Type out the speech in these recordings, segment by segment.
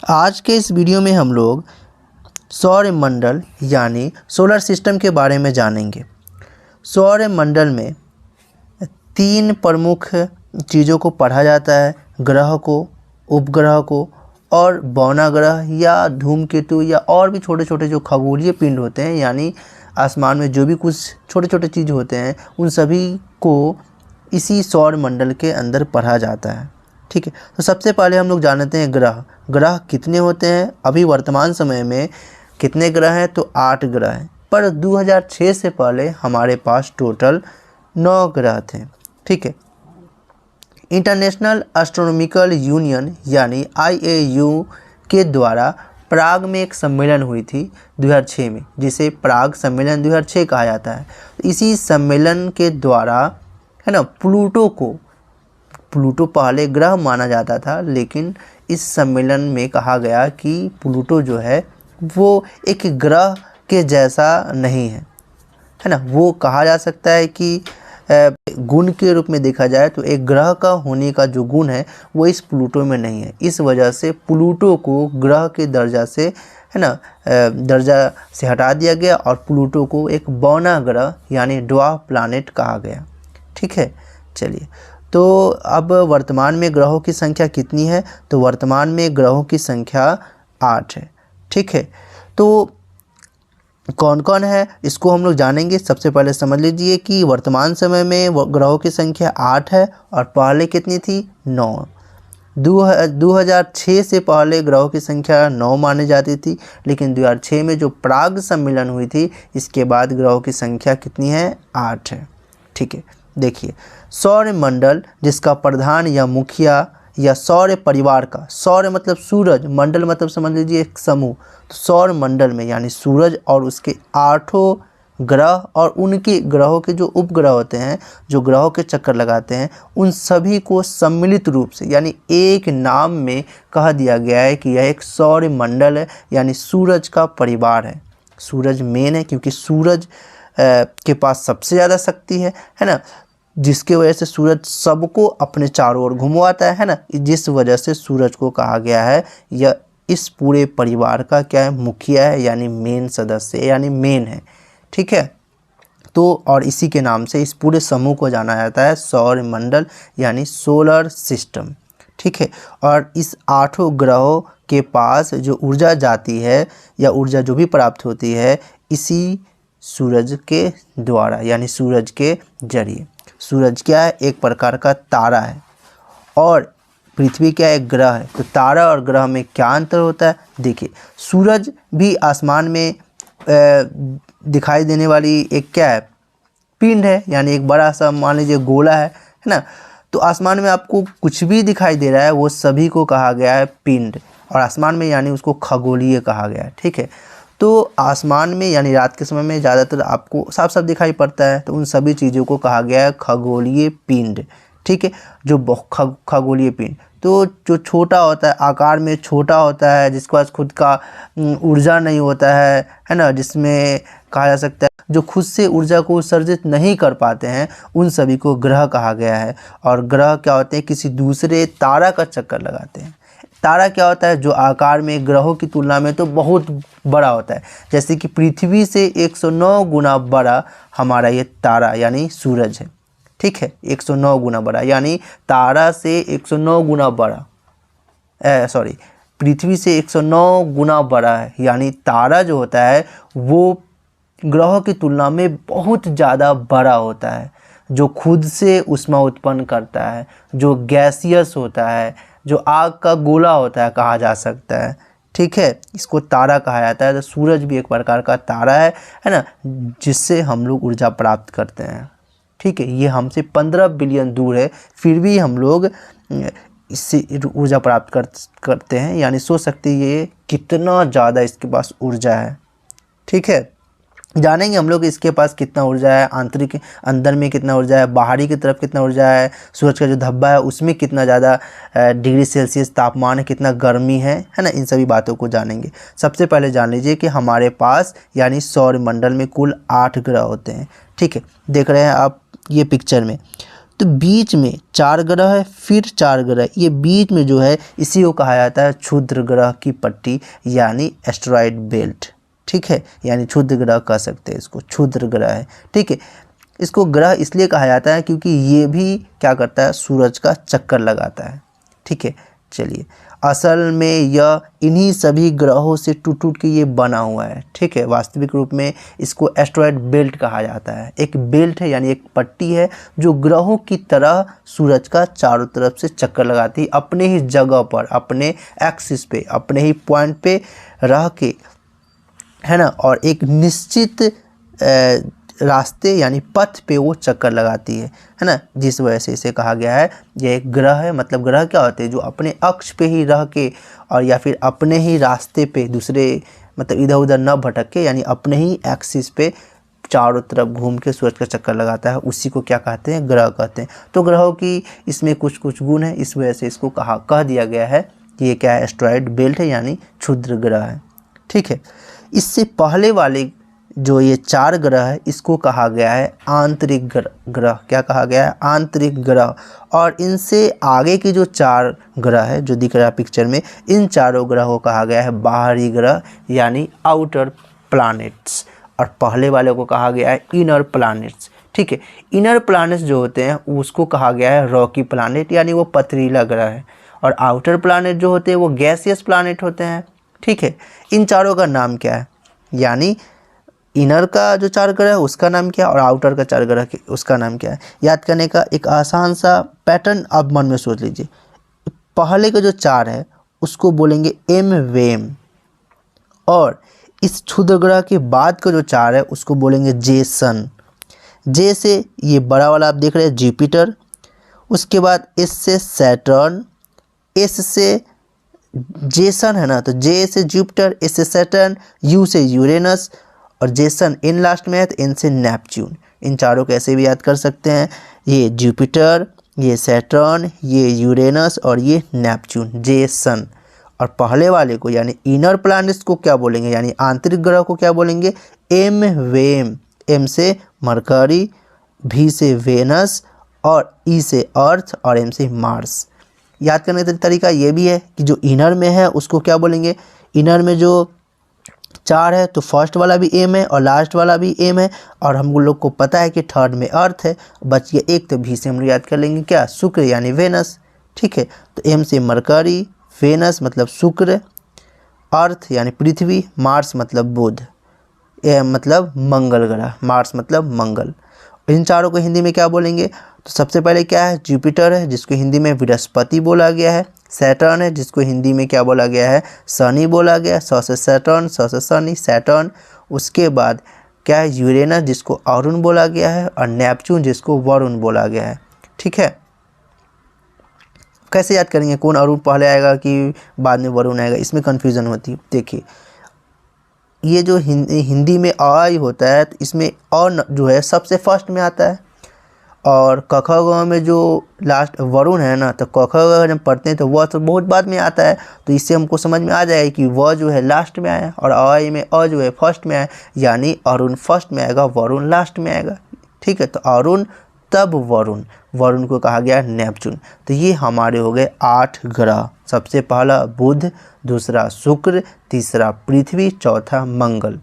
आज के इस वीडियो में हम लोग सौर मंडल यानी सोलर सिस्टम के बारे में जानेंगे। सौर मंडल में 3 प्रमुख चीज़ों को पढ़ा जाता है, ग्रह को, उपग्रह को और बौना ग्रह या धूमकेतु या और भी छोटे छोटे जो खगोलीय पिंड होते हैं, यानी आसमान में जो भी कुछ छोटे छोटे चीज़ होते हैं उन सभी को इसी सौर मंडल के अंदर पढ़ा जाता है। ठीक है, तो सबसे पहले हम लोग जानते हैं ग्रह कितने होते हैं। अभी वर्तमान समय में कितने ग्रह हैं, तो 8 ग्रह हैं, पर 2006 से पहले हमारे पास टोटल 9 ग्रह थे। ठीक है, इंटरनेशनल एस्ट्रोनॉमिकल यूनियन यानी IAU के द्वारा प्राग में एक सम्मेलन हुई थी 2006 में, जिसे प्राग सम्मेलन 2006 कहा जाता है। इसी सम्मेलन के द्वारा है ना, प्लूटो पहले ग्रह माना जाता था, लेकिन इस सम्मेलन में कहा गया कि प्लूटो जो है वो एक ग्रह के जैसा नहीं है ना। वो कहा जा सकता है कि गुण के रूप में देखा जाए तो एक ग्रह का होने का जो गुण है वो इस प्लूटो में नहीं है। इस वजह से प्लूटो को ग्रह के दर्जा से है ना दर्जा से हटा दिया गया और प्लूटो को एक बौना ग्रह यानी ड्वार्फ प्लैनेट कहा गया। ठीक है, चलिए, तो अब वर्तमान में ग्रहों की संख्या कितनी है, तो वर्तमान में ग्रहों की संख्या 8 है। ठीक है, तो कौन कौन है इसको हम लोग जानेंगे। सबसे पहले समझ लीजिए कि वर्तमान समय में ग्रहों की संख्या 8 है और पहले कितनी थी, 9। 2006 से पहले ग्रहों की संख्या 9 मानी जाती थी, लेकिन 2006 में जो प्राग सम्मेलन हुई थी इसके बाद ग्रहों की संख्या कितनी है, 8 है। ठीक है, देखिए, सौर मंडल जिसका प्रधान या मुखिया या सौर परिवार का, सौर मतलब सूरज, मंडल मतलब समझ लीजिए एक समूह, तो सौर मंडल में यानी सूरज और उसके 8 ग्रह और उनके ग्रहों के जो उपग्रह होते हैं, जो ग्रहों के चक्कर लगाते हैं, उन सभी को सम्मिलित रूप से यानी एक नाम में कह दिया गया है कि यह एक सौर मंडल है, यानी सूरज का परिवार है। सूरज मेन है क्योंकि सूरज के पास सबसे ज़्यादा शक्ति है ना, जिसके वजह से सूरज सबको अपने चारों ओर घुमवाता है ना, जिस वजह से सूरज को कहा गया है यह इस पूरे परिवार का क्या है, मुखिया है, यानी मेन सदस्य यानी मेन है। ठीक है, तो और इसी के नाम से इस पूरे समूह को जाना जाता है सौर मंडल यानी सोलर सिस्टम। ठीक है, और इस 8 ग्रहों के पास जो ऊर्जा जाती है या ऊर्जा जो भी प्राप्त होती है इसी सूरज के द्वारा यानी सूरज के जरिए। सूरज क्या है, एक प्रकार का तारा है और पृथ्वी क्या है, एक ग्रह है। तो तारा और ग्रह में क्या अंतर होता है, देखिए, सूरज भी आसमान में दिखाई देने वाली एक क्या है, पिंड है, यानी एक बड़ा सा मान लीजिए गोला है ना। तो आसमान में आपको कुछ भी दिखाई दे रहा है वो सभी को कहा गया है पिंड, और आसमान में यानी उसको खगोलीय कहा गया है। ठीक है, तो आसमान में यानी रात के समय में ज़्यादातर आपको साफ साफ दिखाई पड़ता है, तो उन सभी चीज़ों को कहा गया है खगोलीय पिंड। ठीक है, जो खगोलीय पिंड, तो जो छोटा होता है, आकार में छोटा होता है, जिसके पास खुद का ऊर्जा नहीं होता है ना, जिसमें कहा जा सकता है जो खुद से ऊर्जा को उत्सर्जित नहीं कर पाते हैं, उन सभी को ग्रह कहा गया है। और ग्रह क्या होते हैं, किसी दूसरे तारा का चक्कर लगाते हैं। तारा क्या होता है, जो आकार में ग्रहों की तुलना में तो बहुत बड़ा होता है, जैसे कि पृथ्वी से 109 गुना बड़ा हमारा ये तारा यानी सूरज है। ठीक है, 109 गुना बड़ा, यानी तारा से 109 गुना बड़ा, पृथ्वी से 109 गुना बड़ा है, यानी तारा जो होता है वो ग्रहों की तुलना में बहुत ज़्यादा बड़ा होता है, जो खुद से ऊष्मा उत्पन्न करता है, जो गैसियस होता है, जो आग का गोला होता है कहा जा सकता है। ठीक है, इसको तारा कहा जाता है। तो सूरज भी एक प्रकार का तारा है ना, जिससे हम लोग ऊर्जा प्राप्त करते हैं। ठीक है, ये हमसे 15 बिलियन दूर है, फिर भी हम लोग इससे ऊर्जा प्राप्त करते हैं, यानी सोच सकते हैं ये कितना ज़्यादा इसके पास ऊर्जा है। ठीक है, जानेंगे हम लोग इसके पास कितना ऊर्जा है, आंतरिक अंदर में कितना ऊर्जा है, बाहरी की तरफ कितना ऊर्जा है, सूरज का जो धब्बा है उसमें कितना ज़्यादा डिग्री सेल्सियस तापमान है, कितना गर्मी है ना, इन सभी बातों को जानेंगे। सबसे पहले जान लीजिए कि हमारे पास यानी सौर मंडल में कुल 8 ग्रह होते हैं। ठीक है, देख रहे हैं आप ये पिक्चर में, तो बीच में 4 ग्रह है, फिर 4 ग्रह, ये बीच में जो है इसी को कहा जाता है क्षुद्र ग्रह की पट्टी यानी एस्टेरॉयड बेल्ट। ठीक है, यानी क्षुद्र ग्रह कह सकते हैं इसको, क्षुद्र ग्रह है। ठीक है, इसको ग्रह इसलिए कहा जाता है क्योंकि ये भी क्या करता है, सूरज का चक्कर लगाता है। ठीक है, चलिए, असल में यह इन्हीं सभी ग्रहों से टूट टूट के ये बना हुआ है। ठीक है, वास्तविक रूप में इसको एस्टेरॉयड बेल्ट कहा जाता है। एक बेल्ट है यानी एक पट्टी है जो ग्रहों की तरह सूरज का चारों तरफ से चक्कर लगाती है, अपने ही जगह पर, अपने एक्सिस पे, अपने ही पॉइंट पे रह के, है ना, और एक निश्चित रास्ते यानी पथ पे वो चक्कर लगाती है ना, जिस वजह से इसे कहा गया है ये एक ग्रह है। मतलब ग्रह क्या होते हैं, जो अपने अक्ष पे ही रह के और या फिर अपने ही रास्ते पे, दूसरे मतलब इधर उधर न भटक के, यानी अपने ही एक्सिस पे चारों तरफ घूम के सूरज का चक्कर लगाता है, उसी को क्या कहते हैं, ग्रह कहते हैं। तो ग्रहों की इसमें कुछ कुछ गुण है, इस वजह से इसको कह दिया गया है कि ये क्या है, एस्टेरॉयड बेल्ट है यानी क्षुद्र ग्रह है। ठीक है, इससे पहले वाले जो ये 4 ग्रह है इसको कहा गया है आंतरिक ग्रह। क्या कहा गया है, आंतरिक ग्रह। और इनसे आगे के जो 4 ग्रह है जो दिख रहा है पिक्चर में, इन चारों ग्रहों को कहा गया है बाहरी ग्रह यानी आउटर प्लैनेट्स, और पहले वाले को कहा गया है इनर प्लैनेट्स। ठीक है, इनर प्लैनेट्स जो होते हैं उसको कहा गया है रॉकी प्लैनेट यानी वो पथरीला ग्रह है, और आउटर प्लैनेट जो होते हैं वो गैसियस प्लैनेट होते हैं। ठीक है, इन चारों का नाम क्या है, यानी इनर का जो 4 ग्रह है उसका नाम क्या है और आउटर का 4 ग्रह उसका नाम क्या है। याद करने का एक आसान सा पैटर्न आप मन में सोच लीजिए। पहले का जो 4 है उसको बोलेंगे एम वेम, और इस क्षुद्र ग्रह के बाद का जो 4 है उसको बोलेंगे जे सन। जे से ये बड़ा वाला आप देख रहे हैं जुपिटर, उसके बाद एस से सैटर्न, एस से जेसन है ना, तो जे से जुपिटर, एस से सैटर्न, यू से यूरेनस, और जेसन एन लास्ट में है तो एन से नेपच्यून। इन चारों को ऐसे भी याद कर सकते हैं, ये जुपिटर, ये सैटर्न, ये यूरेनस और ये नेपच्यून, जेसन। और पहले वाले को यानी इनर प्लैनेट्स को क्या बोलेंगे, यानी आंतरिक ग्रह को क्या बोलेंगे, एम वेम। एम से मरकरी, भी से वेनस, और ई से अर्थ, और एम से मार्स। याद करने का तरीका ये भी है कि जो इनर में है उसको क्या बोलेंगे, इनर में जो 4 है तो फर्स्ट वाला भी एम है और लास्ट वाला भी एम है, और हम लोग को पता है कि थर्ड में अर्थ है, बच गया एक, तो भी से हम लोग याद कर लेंगे क्या, शुक्र यानी वेनस। ठीक है, तो एम से मरकरी, वेनस मतलब शुक्र, अर्थ यानी पृथ्वी, मार्स मतलब बुध, मतलब मंगल ग्रह, मार्स मतलब मंगल। इन चारों को हिंदी में क्या बोलेंगे, तो सबसे पहले क्या है, जुपिटर है जिसको हिंदी में बृहस्पति बोला गया है, सैटर्न है जिसको हिंदी में क्या बोला गया है, शनि बोला गया है, स से सैटर्न, स से शनि, सैटर्न। उसके बाद क्या है, यूरेनस जिसको अरुण बोला गया है, और नेपच्यून जिसको वरुण बोला गया है। ठीक है, कैसे याद करेंगे, कौन अरुण पहले आएगा कि बाद में वरुण आएगा, इसमें कन्फ्यूज़न होती है। देखिए, ये जो हिंदी में अ ही होता है तो इसमें अ जो है सबसे फर्स्ट में आता है, और क ख ग में जो लास्ट वरुण है ना, तो क ख ग जब पढ़ते हैं तो वह तो बहुत बाद में आता है, तो इससे हमको समझ में आ जाएगा कि वह जो है लास्ट में आया और अ में अ जो है फर्स्ट में आया, यानी अरुण फर्स्ट में आएगा, वरुण लास्ट में आएगा। ठीक है, तो अरुण तब वरुण, वरुण को कहा गया नेपच्यून। तो ये हमारे हो गए 8 ग्रह, सबसे पहला बुध, दूसरा शुक्र, तीसरा पृथ्वी, चौथा मंगल।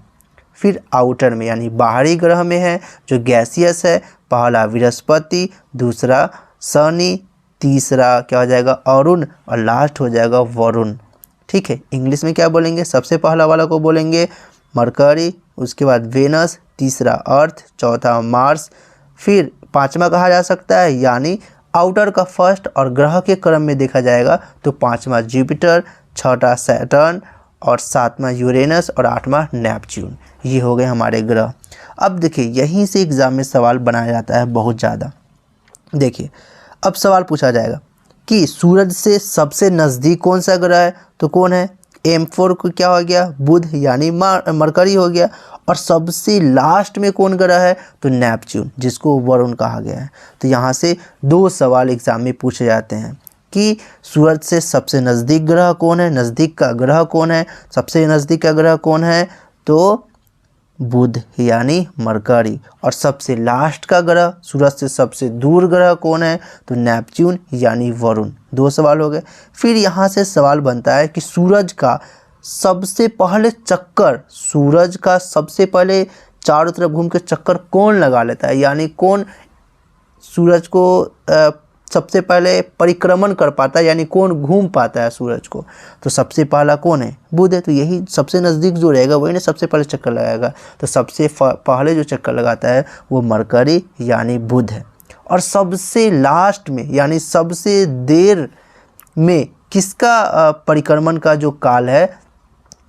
फिर आउटर में यानी बाहरी ग्रह में है जो गैसियस है, पहला बृहस्पति, दूसरा शनि, तीसरा क्या हो जाएगा अरुण, और लास्ट हो जाएगा वरुण। ठीक है, इंग्लिश में क्या बोलेंगे, सबसे पहला वाला को बोलेंगे मरकरी, उसके बाद वेनस, तीसरा अर्थ, चौथा मार्स, फिर पांचवा कहा जा सकता है, यानी आउटर का फर्स्ट और ग्रह के क्रम में देखा जाएगा तो पांचवा जुपिटर, छठा सैटर्न, और सातवां यूरेनस, और आठवां नेपच्यून। ये हो गए हमारे ग्रह। अब देखिए, यहीं से एग्जाम में सवाल बनाया जाता है बहुत ज़्यादा। देखिए, अब सवाल पूछा जाएगा कि सूरज से सबसे नज़दीक कौन सा ग्रह है, तो कौन है, M4 को क्या हो गया, बुध यानी मरकरी हो गया, और सबसे लास्ट में कौन ग्रह है, तो नेपच्यून जिसको वरुण कहा गया है। तो यहाँ से 2 सवाल एग्जाम में पूछे जाते हैं कि सूरज से सबसे नज़दीक ग्रह कौन है, नज़दीक का ग्रह कौन है, सबसे नज़दीक का ग्रह कौन है, तो बुध यानी मरकरी। और सबसे लास्ट का ग्रह सूरज से सबसे दूर ग्रह कौन है? तो नेपच्यून यानी वरुण। 2 सवाल हो गए। फिर यहाँ से सवाल बनता है कि सूरज का सबसे पहले चक्कर, सूरज का सबसे पहले चारों तरफ घूम के चक्कर कौन लगा लेता है, यानी कौन सूरज को सबसे पहले परिक्रमण कर पाता है, यानी कौन घूम पाता है सूरज को? तो सबसे पहला कौन है? बुध है। तो यही सबसे नज़दीक जो रहेगा वही ने सबसे पहले चक्कर लगाएगा। तो सबसे पहले जो चक्कर लगाता है वो मरकरी यानी बुध है। और सबसे लास्ट में यानी सबसे देर में किसका परिक्रमण का जो काल है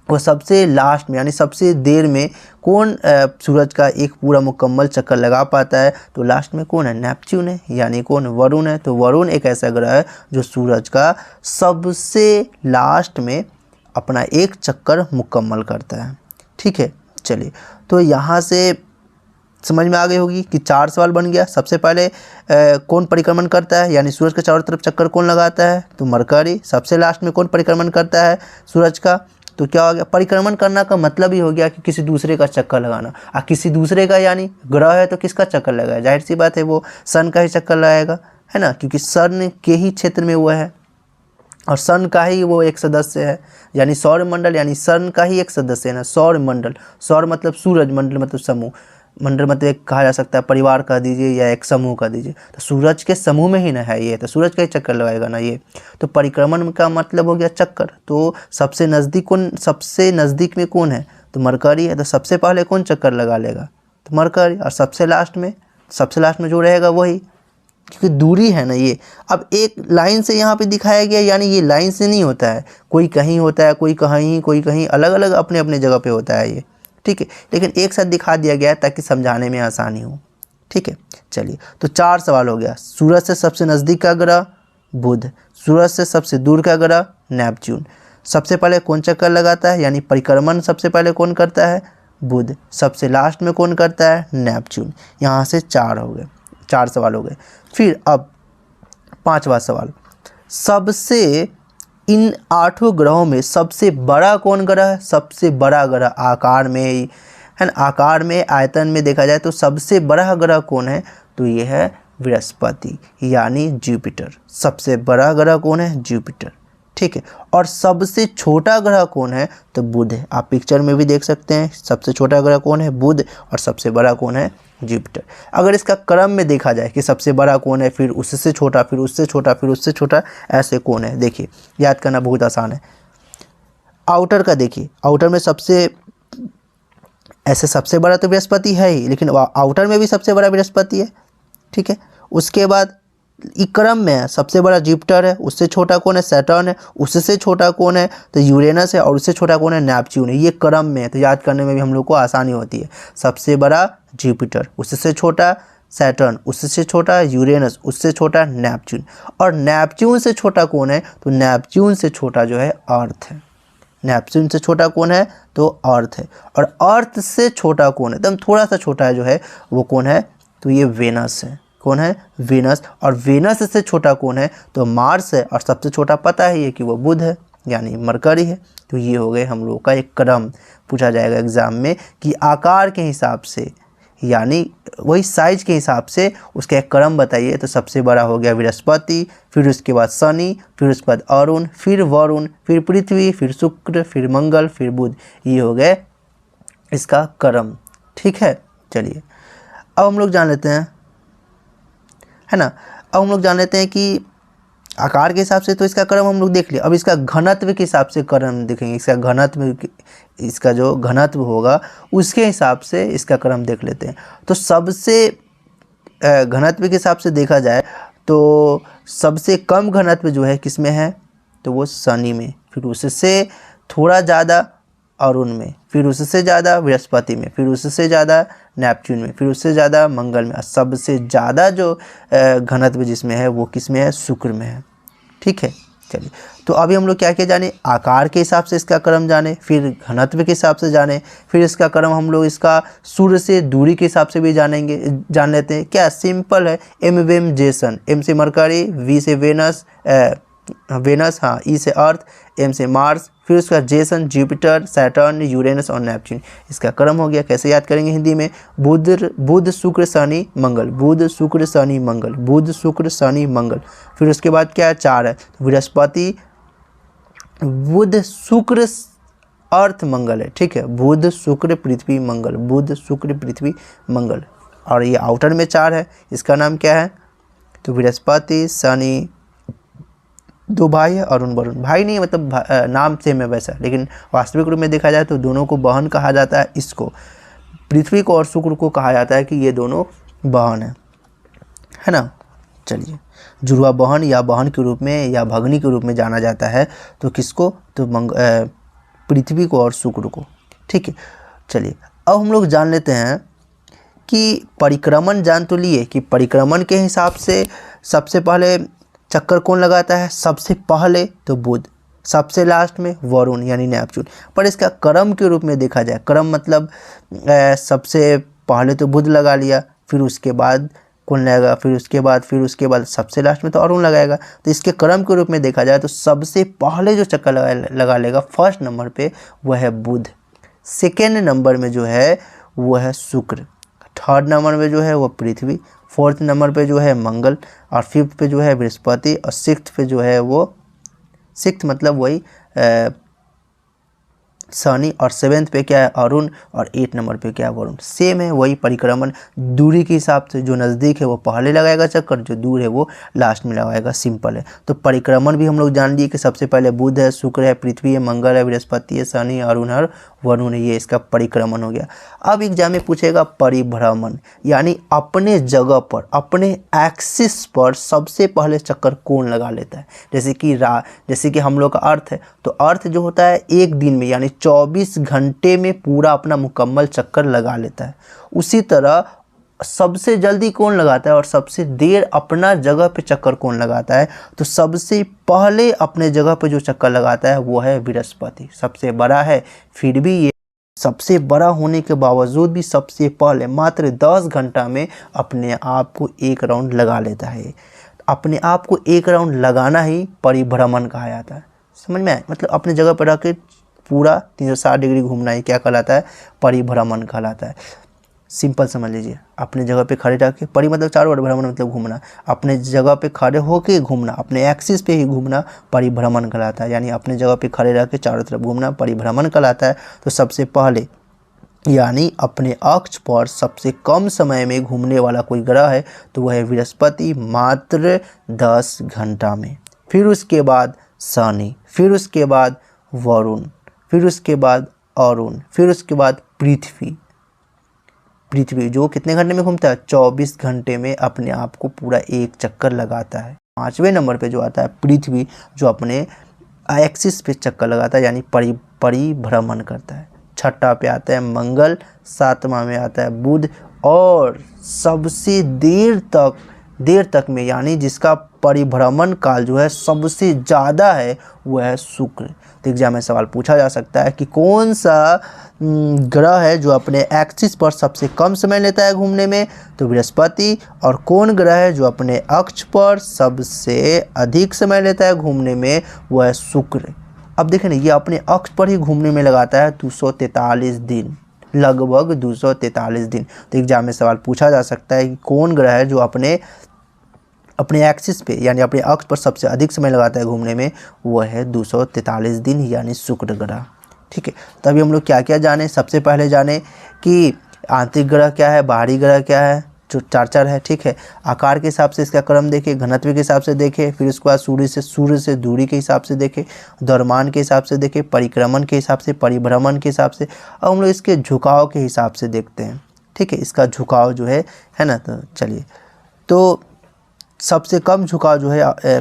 वो सबसे लास्ट में यानी सबसे देर में कौन सूरज का एक पूरा मुकम्मल चक्कर लगा पाता है? तो लास्ट में कौन है? नेपच्यून है, यानी कौन? वरुण है। तो वरुण एक ऐसा ग्रह है जो सूरज का सबसे लास्ट में अपना एक चक्कर मुकम्मल करता है। ठीक है, चलिए तो यहाँ से समझ में आ गई होगी कि 4 सवाल बन गया। सबसे पहले कौन परिक्रमण करता है, यानी सूरज के चारों तरफ चक्कर कौन लगाता है? तो मरकरी। सबसे लास्ट में कौन परिक्रमण करता है सूरज का? तो क्या हो गया? परिक्रमण करना का मतलब ही हो गया कि किसी दूसरे का चक्कर लगाना। किसी दूसरे का यानी ग्रह है तो किसका चक्कर लगाया? जाहिर सी बात है वो सन का ही चक्कर लगाएगा, है ना, क्योंकि सन के ही क्षेत्र में वो है और सन का ही वो एक सदस्य है, यानी सौरमंडल यानी सन का ही एक सदस्य है ना। सौरमंडल, सौर मतलब सूरज, मंडल मतलब समूह, मंडल मतलब एक कहा जा सकता है परिवार कह दीजिए या एक समूह कह दीजिए। तो सूरज के समूह में ही ना है ये, तो सूरज का ही चक्कर लगाएगा ना ये। तो परिक्रमण का मतलब हो गया चक्कर। तो सबसे नज़दीक कौन, सबसे नज़दीक में कौन है? तो मरकरी है। तो सबसे पहले कौन चक्कर लगा लेगा? तो मरकरी। और सबसे लास्ट में जो रहेगा वही, क्योंकि दूरी है ना ये। अब एक लाइन से यहाँ पे दिखाया गया, यानी ये लाइन से नहीं होता है, कोई कहीं होता है, कोई कहीं, कोई कहीं, अलग अलग अपने अपने जगह पे होता है ये। ठीक है, लेकिन एक साथ दिखा दिया गया है ताकि समझाने में आसानी हो। ठीक है, चलिए तो 4 सवाल हो गया। सूरज से सबसे नज़दीक का ग्रह बुध, सूरज से सबसे दूर का ग्रह नेपच्यून, सबसे पहले कौन चक्कर लगाता है यानी परिक्रमण सबसे पहले कौन करता है? बुध, सबसे लास्ट में कौन करता है? नेपच्यून। यहाँ से 4 हो गए, 4 सवाल हो गए। फिर अब 5वां सवाल, सबसे इन 8 ग्रहों में सबसे बड़ा कौन ग्रह है? सबसे बड़ा ग्रह आकार में, है ना, आकार में, आयतन में देखा जाए तो सबसे बड़ा ग्रह कौन है? तो ये है बृहस्पति यानी जुपिटर। सबसे बड़ा ग्रह कौन है? जुपिटर। ठीक है, और सबसे छोटा ग्रह कौन है? तो बुध है। आप पिक्चर में भी देख सकते हैं सबसे छोटा ग्रह कौन है? बुध। और सबसे बड़ा कौन है? जुपिटर। अगर इसका क्रम में देखा जाए कि सबसे बड़ा कौन है, फिर उससे छोटा, फिर उससे छोटा, फिर उससे छोटा, ऐसे कौन है, देखिए याद करना बहुत आसान है। आउटर का देखिए, आउटर में सबसे ऐसे सबसे बड़ा तो बृहस्पति है ही, लेकिन आउटर में भी सबसे बड़ा बृहस्पति है। ठीक है, उसके बाद क्रम में है, सबसे बड़ा जुपिटर है, उससे छोटा कौन है? सैटर्न है, उससे छोटा कौन है? तो यूरेनस है, और उससे छोटा कौन है? नेपच्यून है। ये क्रम में है, तो याद करने में भी हम लोग को आसानी होती है। सबसे बड़ा जुपिटर, उससे छोटा सैटर्न, उससे छोटा यूरेनस, उससे छोटा नेपच्यून। और नेपच्यून से छोटा कौन है? तो नेपच्यून से छोटा जो है अर्थ है। नेपच्यून से छोटा कौन है? तो अर्थ है। और अर्थ से छोटा कौन है? एकदम थोड़ा सा छोटा है जो है वो कौन है? तो ये वेनस है। कौन है? वेनस। और वेनस से छोटा कौन है? तो मार्स है। और सबसे छोटा पता ही है कि वो बुध है यानी मरकरी है। तो ये हो गए हम लोग का एक क्रम, पूछा जाएगा एग्जाम में कि आकार के हिसाब से यानी वही साइज के हिसाब से उसका एक क्रम बताइए। तो सबसे बड़ा हो गया बृहस्पति, फिर उसके बाद शनि, फिर उसके बाद अरुण, फिर वरुण, फिर पृथ्वी, फिर शुक्र, फिर मंगल, फिर बुध। ये हो गए इसका क्रम। ठीक है, चलिए अब हम लोग जान लेते हैं, है ना, अब हम लोग जान लेते हैं कि आकार के हिसाब से तो इसका क्रम हम लोग देख लिया। अब इसका घनत्व के हिसाब से क्रम देखेंगे। इसका घनत्व, इसका जो घनत्व होगा उसके हिसाब से इसका क्रम देख लेते हैं। तो सबसे घनत्व के हिसाब से देखा जाए तो सबसे कम घनत्व जो है किस में है? तो वो शनि में, फिर उससे थोड़ा ज़्यादा अरुण में, फिर उससे ज़्यादा बृहस्पति में, फिर उससे ज़्यादा नेपच्यून में, फिर उससे ज़्यादा मंगल में। सबसे ज़्यादा जो घनत्व जिसमें है वो किस में है? शुक्र में है। ठीक है, चलिए तो अभी हम लोग क्या क्या जाने? आकार के हिसाब से इसका क्रम जाने, फिर घनत्व के हिसाब से जाने, फिर इसका क्रम हम लोग इसका सूर्य से दूरी के हिसाब से भी जान लेते हैं। क्या सिंपल है, एम वेम जेसन, एम से मरकरी, वी से वेनस, वेनस, हाँ, ई से अर्थ, एम से मार्स, फिर उसका जेसन, जुपिटर, सैटर्न, यूरेनस और नेपच्यून। इसका क्रम हो गया। कैसे याद करेंगे हिंदी में? बुध शुक्र शनि मंगल, बुध शुक्र शनि मंगल, बुध शुक्र शनि मंगल। फिर उसके बाद क्या है? 4 है, तो बृहस्पति, बुध शुक्र अर्थ मंगल है, ठीक है, बुध शुक्र पृथ्वी मंगल, बुध शुक्र पृथ्वी मंगल। और ये आउटर में 4 है, इसका नाम क्या है? तो बृहस्पति, शनि, 2 भाई है, अरुण वरुण। भाई नहीं मतलब नाम सेम है वैसा, लेकिन वास्तविक रूप में देखा जाए तो दोनों को बहन कहा जाता है। इसको पृथ्वी को और शुक्र को कहा जाता है कि ये दोनों बहन है ना। चलिए, जुड़वा बहन या बहन के रूप में या भगनी के रूप में जाना जाता है। तो किसको? तो पृथ्वी को और शुक्र को, ठीक है। चलिए, अब हम लोग जान लेते हैं कि परिक्रमण जान तो लिए कि परिक्रमण के हिसाब से सबसे पहले चक्कर कौन लगाता है? सबसे पहले तो बुध, सबसे लास्ट में वरुण यानी नेपच्यून। पर इसका क्रम के रूप में देखा जाए, क्रम मतलब सबसे पहले तो बुध लगा लिया, फिर उसके बाद कौन लगाएगा? फिर उसके बाद सबसे लास्ट में तो अरुण लगाएगा। तो इसके क्रम के रूप में देखा जाए तो सबसे पहले जो चक्कर लगा लेगा फर्स्ट नंबर पे वह है बुध, सेकेंड नंबर में जो है वो है शुक्र, थर्ड नंबर पे जो है वो पृथ्वी, फोर्थ नंबर पे जो है मंगल, और फिफ्थ पे जो है बृहस्पति, और सिक्स्थ पे जो है वो, सिक्स्थ मतलब वही शनि, और सेवेंथ पे क्या है? अरुण, और 8 नंबर पे क्या है? वरुण। सेम है, वही परिक्रमण दूरी के हिसाब से, जो नज़दीक है वो पहले लगाएगा चक्कर, जो दूर है वो लास्ट में लगाएगा। सिंपल है। तो परिक्रमण भी हम लोग जान लिए कि सबसे पहले बुध है, शुक्र है, पृथ्वी है, मंगल है, बृहस्पति है, शनि, अरुण और वरुण है। ये इसका परिक्रमण हो गया। अब एग्जाम में पूछेगा परिभ्रमण, यानी अपने जगह पर, अपने एक्सिस पर सबसे पहले चक्कर कौन लगा लेता है? जैसे कि हम लोग का अर्थ है, तो अर्थ जो होता है एक दिन में यानी 24 घंटे में पूरा अपना मुकम्मल चक्कर लगा लेता है। उसी तरह सबसे जल्दी कौन लगाता है और सबसे देर अपना जगह पे चक्कर कौन लगाता है? तो सबसे पहले अपने जगह पे जो चक्कर लगाता है वो है बृहस्पति। सबसे बड़ा है, फिर भी ये सबसे बड़ा होने के बावजूद भी सबसे पहले मात्र 10 घंटा में अपने आप को एक राउंड लगा लेता है। अपने आप को एक राउंड लगाना ही परिभ्रमण कहा जाता है। समझ में आए? मतलब अपने जगह पर रह के पूरा 360 डिग्री घूमना ही क्या कहलाता है? परिभ्रमण कहलाता है। सिंपल समझ लीजिए, अपने जगह पे खड़े रह के, परि मतलब चारों ओर, भ्रमण मतलब घूमना, अपने जगह पे खड़े होके घूमना, अपने एक्सिस पे ही घूमना परिभ्रमण कहलाता है। यानी अपने जगह पे खड़े रह के चारों तरफ घूमना परिभ्रमण कहलाता है। तो सबसे पहले यानी अपने अक्ष पर सबसे कम समय में घूमने वाला कोई ग्रह है तो वह है बृहस्पति, मात्र 10 घंटा में। फिर उसके बाद शनि, फिर उसके बाद वरुण, फिर उसके बाद अरुण, फिर उसके बाद पृथ्वी जो कितने घंटे में घूमता है? 24 घंटे में अपने आप को पूरा एक चक्कर लगाता है। 5वें नंबर पे जो आता है पृथ्वी, जो अपने एक्सिस पे चक्कर लगाता है यानी परिभ्रमण करता है। 6ठा पे आता है मंगल, 7वां में आता है बुध, और सबसे देर तक में यानी जिसका परिभ्रमण काल जो है सबसे ज़्यादा है वह है शुक्र। तो एग्जाम में सवाल पूछा जा सकता है कि कौन सा ग्रह है जो अपने एक्सिस पर सबसे कम समय लेता है घूमने में? तो बृहस्पति। और कौन ग्रह है जो अपने अक्ष पर सबसे अधिक समय लेता है घूमने में? वह है शुक्र। अब देखें ना, ये अपने अक्ष पर ही घूमने में लगाता है 243 दिन, लगभग 243 दिन। तो एग्जाम में सवाल पूछा जा सकता है कि कौन ग्रह है जो अपने एक्सिस पे यानी अपने अक्ष पर सबसे अधिक समय लगाता है घूमने में? वह है 243 दिन यानी शुक्र ग्रह। ठीक है, तभी हम लोग क्या क्या जाने? सबसे पहले जाने कि आंतरिक ग्रह क्या है, बाहरी ग्रह क्या है, जो 4 है। ठीक है, आकार के हिसाब से इसका क्रम देखें, घनत्व के हिसाब से देखें, फिर उसके बाद सूर्य से दूरी के हिसाब से देखें, द्रव्यमान के हिसाब से देखें, परिक्रमण के हिसाब से, परिभ्रमण के हिसाब से। अब हम लोग इसके झुकाव के हिसाब से देखते हैं। ठीक है, इसका झुकाव जो है ना, तो चलिए, तो सबसे कम झुकाव जो है,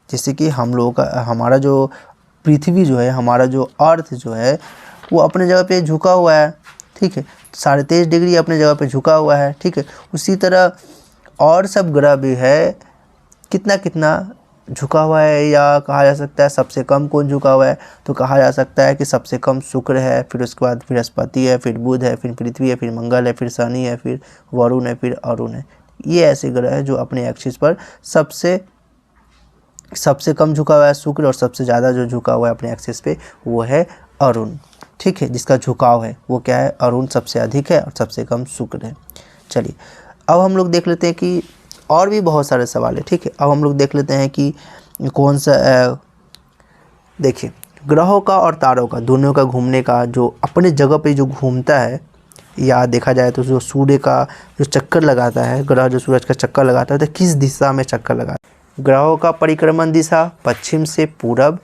जैसे कि हम लोगों का हमारा जो पृथ्वी जो है, हमारा जो अर्थ जो है वो अपने जगह पे झुका हुआ है। ठीक है, 23.5 डिग्री अपने जगह पे झुका हुआ है। ठीक है, उसी तरह और सब ग्रह भी है कितना झुका हुआ है, या कहा जा सकता है सबसे कम कौन झुका हुआ है? तो कहा जा सकता है कि सबसे कम शुक्र है, फिर उसके बाद बृहस्पति है, फिर बुध है, फिर पृथ्वी है, फिर मंगल है, फिर शनि है, फिर वरुण है, फिर अरुण है। ये ऐसे ग्रह है जो अपने एक्सिस पर सबसे सबसे कम झुका हुआ है शुक्र और सबसे ज़्यादा जो झुका हुआ है अपने एक्सिस पे वो है अरुण। ठीक है, जिसका झुकाव है वो क्या है, अरुण सबसे अधिक है और सबसे कम शुक्र है। चलिए अब हम लोग देख लेते हैं कि और भी बहुत सारे सवाल है। ठीक है, अब हम लोग देख लेते हैं कि कौन सा देखिए ग्रहों का और तारों का दोनों का घूमने का जो अपने जगह पे जो घूमता है, या देखा जाए तो जो सूर्य का जो चक्कर लगाता है, ग्रह जो सूरज का चक्कर लगाता है तो किस दिशा में चक्कर लगाता है। ग्रहों का परिक्रमण दिशा पश्चिम से पूरब,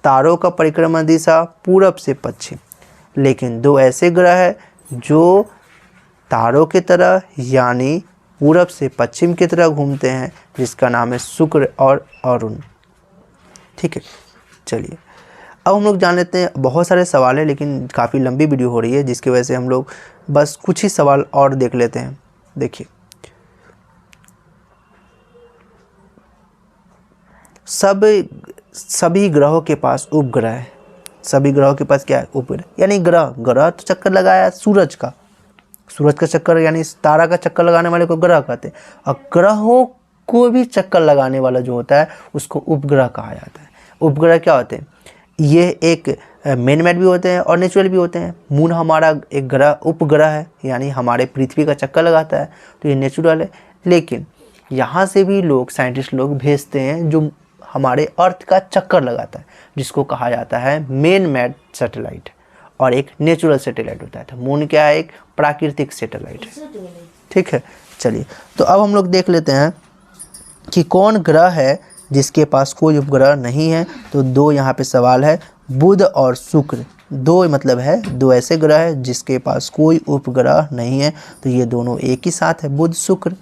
तारों का परिक्रमण दिशा पूरब से पश्चिम। लेकिन दो ऐसे ग्रह हैं जो तारों की तरह यानी पूरब से पश्चिम की तरह घूमते हैं, जिसका नाम है शुक्र और अरुण। ठीक है, चलिए अब हम लोग जान लेते हैं। बहुत सारे सवाल हैं लेकिन काफ़ी लंबी वीडियो हो रही है, जिसकी वजह से हम लोग बस कुछ ही सवाल और देख लेते हैं। देखिए सभी ग्रहों के पास उपग्रह है। सभी ग्रहों के पास क्या है, उपग्रह। यानी ग्रह तो चक्कर लगाया सूरज का चक्कर, यानी तारा का चक्कर लगाने वाले को ग्रह कहते हैं। और ग्रहों को भी चक्कर लगाने वाला जो होता है उसको उपग्रह कहा जाता है। उपग्रह क्या होते हैं, ये एक मैन-मेड भी होते हैं और नेचुरल भी होते हैं। मून हमारा एक ग्रह उपग्रह है, यानी हमारे पृथ्वी का चक्कर लगाता है, तो ये नेचुरल है। लेकिन यहाँ से भी लोग साइंटिस्ट लोग भेजते हैं जो हमारे अर्थ का चक्कर लगाता है, जिसको कहा जाता है मैन-मेड सैटेलाइट, और एक नेचुरल सैटेलाइट होता है। तो मून क्या है, एक प्राकृतिक सैटेलाइट है। ठीक है, चलिए तो अब हम लोग देख लेते हैं कि कौन ग्रह है जिसके पास कोई उपग्रह नहीं है। तो दो यहाँ पे सवाल है, बुध और शुक्र। दो मतलब है दो ऐसे ग्रह है जिसके पास कोई उपग्रह नहीं है, तो ये दोनों एक ही साथ है, बुध शुक्र।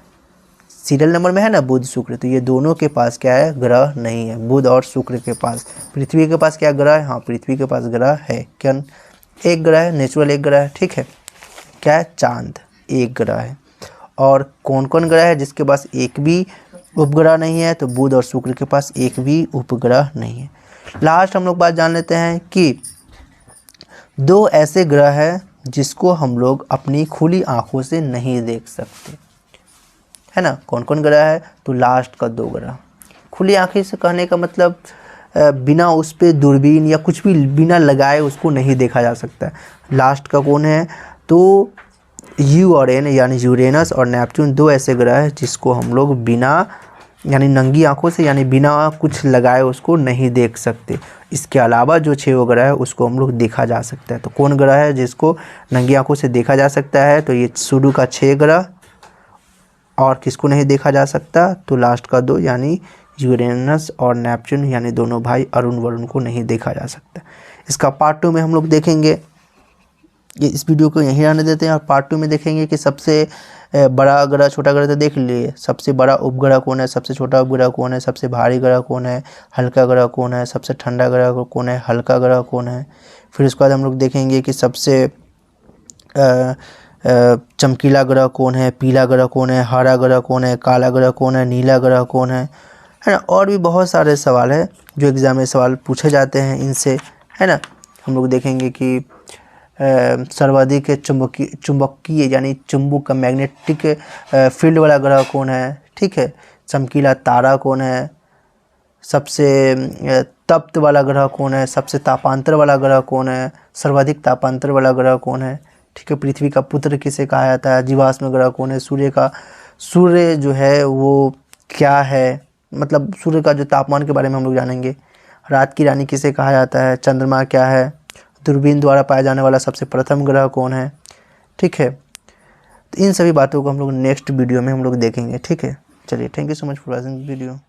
सीरियल नंबर में है ना बुध शुक्र, तो ये दोनों के पास क्या है, ग्रह नहीं है। बुध और शुक्र के पास, पृथ्वी के पास क्या ग्रह है, हाँ पृथ्वी के पास ग्रह है। क्या एक ग्रह है, नेचुरल एक ग्रह है। ठीक है, क्या है, चांद एक ग्रह है। और कौन कौन ग्रह है जिसके पास एक भी उपग्रह नहीं है, तो बुध और शुक्र के पास एक भी उपग्रह नहीं है। लास्ट हम लोग बात जान लेते हैं कि दो ऐसे ग्रह हैं जिसको हम लोग अपनी खुली आंखों से नहीं देख सकते, है ना। कौन कौन ग्रह है, तो लास्ट का दो ग्रह। खुली आंखें से कहने का मतलब बिना उस पर दूरबीन या कुछ भी बिना लगाए उसको नहीं देखा जा सकता है। लास्ट का कौन है, तो यू और एन यानी यूरेनस और नेपच्यून, दो ऐसे ग्रह हैं जिसको हम लोग बिना यानी नंगी आंखों से यानी बिना कुछ लगाए उसको नहीं देख सकते। इसके अलावा जो 6 ग्रह है उसको हम लोग देखा जा सकता है। तो कौन ग्रह है जिसको नंगी आंखों से देखा जा सकता है, तो ये शुरू का 6 ग्रह। और किसको नहीं देखा जा सकता, तो लास्ट का 2 यानी यूरेनस और नेपच्यून यानी दोनों भाई अरुण वरुण को नहीं देखा जा सकता। इसका पार्ट 2 में हम लोग देखेंगे। ये इस वीडियो को यहीं रहने देते हैं और पार्ट 2 में देखेंगे कि सबसे बड़ा ग्रह छोटा ग्रह तो देख लिए, सबसे बड़ा उपग्रह कौन है, सबसे छोटा उपग्रह कौन है, सबसे भारी ग्रह कौन है, हल्का ग्रह कौन है, सबसे ठंडा ग्रह कौन है, हल्का ग्रह कौन है। फिर उसके बाद हम लोग देखेंगे कि सबसे चमकीला ग्रह कौन है, पीला ग्रह कौन है, हरा ग्रह कौन है, काला ग्रह कौन है, नीला ग्रह कौन है ना। और भी बहुत सारे सवाल है जो एग्ज़ाम में सवाल पूछे जाते हैं इनसे, है ना। हम लोग देखेंगे कि सर्वाधिक चुंबकीय यानी चुंबक का मैग्नेटिक फील्ड वाला ग्रह कौन है। ठीक है, चमकीला तारा कौन है, सबसे तप्त वाला ग्रह कौन है, सबसे तापांतर वाला ग्रह कौन है, सर्वाधिक तापांतर वाला ग्रह कौन है। ठीक है, पृथ्वी का पुत्र किसे कहा जाता है, जीवाश्म ग्रह कौन है, सूर्य जो है वो क्या है, मतलब सूर्य का जो तापमान के बारे में हम लोग जानेंगे। रात की रानी किसे कहा जाता है, चंद्रमा क्या है, दूरबीन द्वारा पाया जाने वाला सबसे प्रथम ग्रह कौन है। ठीक है, तो इन सभी बातों को हम लोग नेक्स्ट वीडियो में हम लोग देखेंगे। ठीक है, चलिए thank you so much for watching video.